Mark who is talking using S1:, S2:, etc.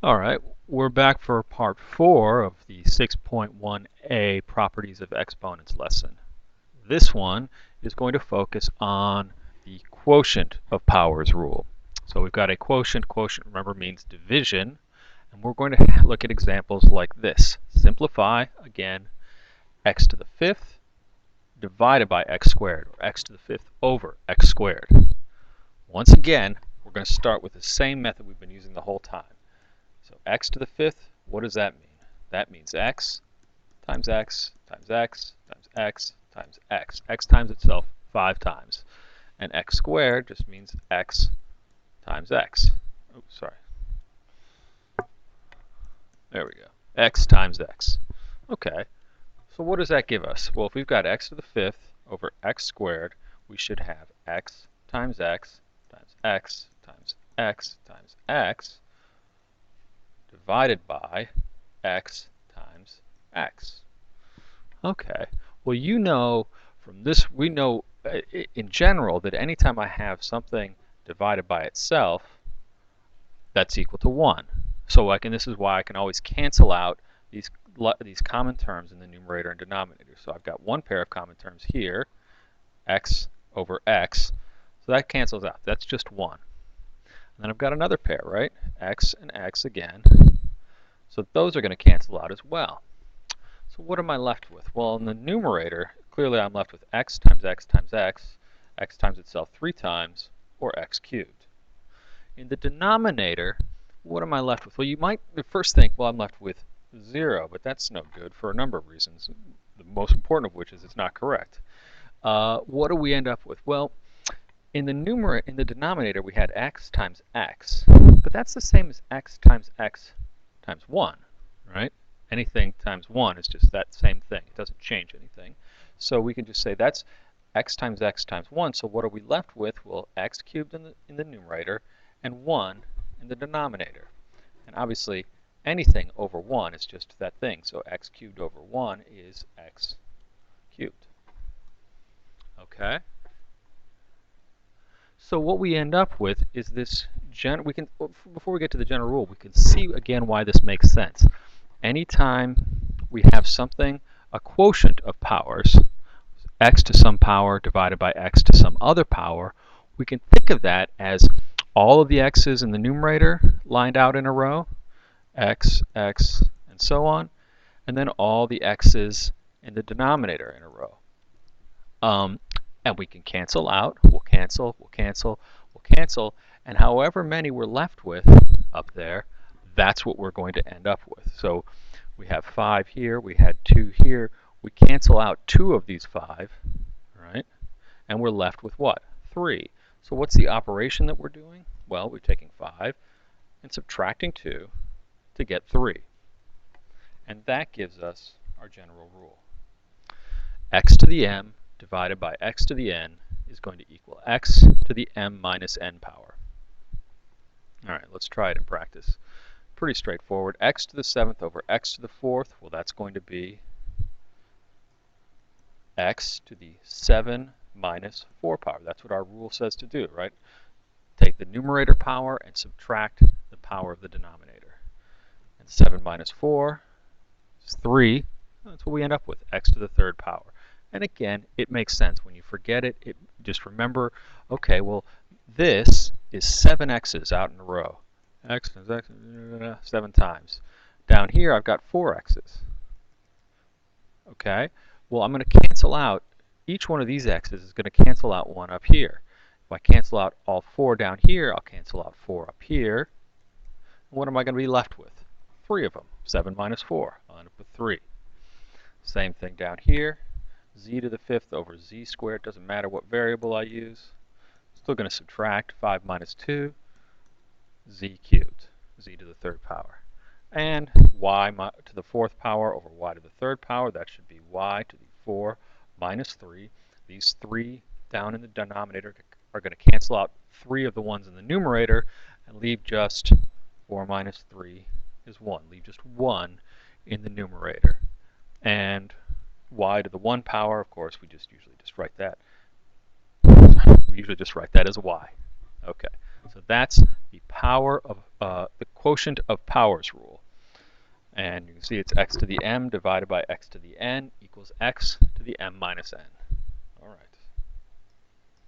S1: All right, we're back for part 4 of the 6.1a Properties of Exponents lesson. This one is going to focus on the quotient of powers rule. So we've got a quotient. Quotient, remember, means division. And we're going to look at examples like this. Simplify, again, x to the fifth divided by x squared, or x to the fifth over x squared. Once again, we're going to start with the same method we've been using the whole time. So x to the fifth, what does that mean? That means x times x times x times x times x. X times itself 5 times. And x squared just means x times x. Oh, sorry. There we go. X times x. Okay, so what does that give us? Well, if we've got x to the fifth over x squared, we should have x times x times x times x times x divided by x times x. Okay, well, you know from this, we know in general that anytime I have something divided by itself, that's equal to 1. So this is why I can always cancel out these common terms in the numerator and denominator. So I've got one pair of common terms here, x over x. So that cancels out. That's just 1. And then I've got another pair, right? X and x again. So those are going to cancel out as well. So what am I left with? Well, in the numerator, clearly I'm left with x times x times x times itself 3 times, or x cubed. In the denominator, what am I left with? Well, you might first think, well, I'm left with 0, but that's no good for a number of reasons, the most important of which is it's not correct. What do we end up with? Well, in the denominator, we had x times x, but that's the same as x times 1, right? Anything times 1 is just that same thing. It doesn't change anything. So we can just say that's x times 1. So what are we left with? Well, x cubed in the numerator and 1 in the denominator. And obviously, anything over 1 is just that thing. So x cubed over 1 is x cubed. Okay? So what we end up with is this, before we get to the general rule, we can see again why this makes sense. Anytime we have something, a quotient of powers, x to some power divided by x to some other power, we can think of that as all of the x's in the numerator lined out in a row, x, x, and so on, and then all the x's in the denominator in a row. And we can cancel out, we'll cancel, we'll cancel, we'll cancel, and however many we're left with up there, that's what we're going to end up with. So we have 5 here, we had 2 here, we cancel out 2 of these 5, right? And we're left with what? 3. So what's the operation that we're doing? Well, we're taking 5 and subtracting 2 to get 3. And that gives us our general rule. X to the m divided by x to the n is going to equal x to the m minus n power. All right, let's try it in practice. Pretty straightforward. X to the 7th over x to the 4th, well, that's going to be x to the 7 minus 4 power. That's what our rule says to do, right? Take the numerator power and subtract the power of the denominator. And 7 minus 4 is 3. That's what we end up with, x to the 3rd power. And again, it makes sense. When you forget it, just remember, okay, well, this is 7 x's out in a row. X times x, 7 times. Down here, I've got 4 x's. Okay? Well, I'm going to cancel out, each one of these x's is going to cancel out 1 up here. If I cancel out all 4 down here, I'll cancel out 4 up here. And what am I going to be left with? 3 of them. 7 minus 4. I'll end up with 3. Same thing down here. Z to the 5th over z squared. Doesn't matter what variable I use. Still going to subtract 5 minus 2, z cubed, z to the 3rd power. And y to the 4th power over y to the 3rd power, that should be y to the 4 minus 3. These 3 down in the denominator are going to cancel out 3 of the ones in the numerator and leave just 4 minus 3 is 1. Leave just 1 in the numerator. And y to the 1 power, of course, we usually just write that. We usually just write that as y. Okay, so that's the power of the quotient of powers rule. And you can see it's x to the m divided by x to the n equals x to the m minus n. All right.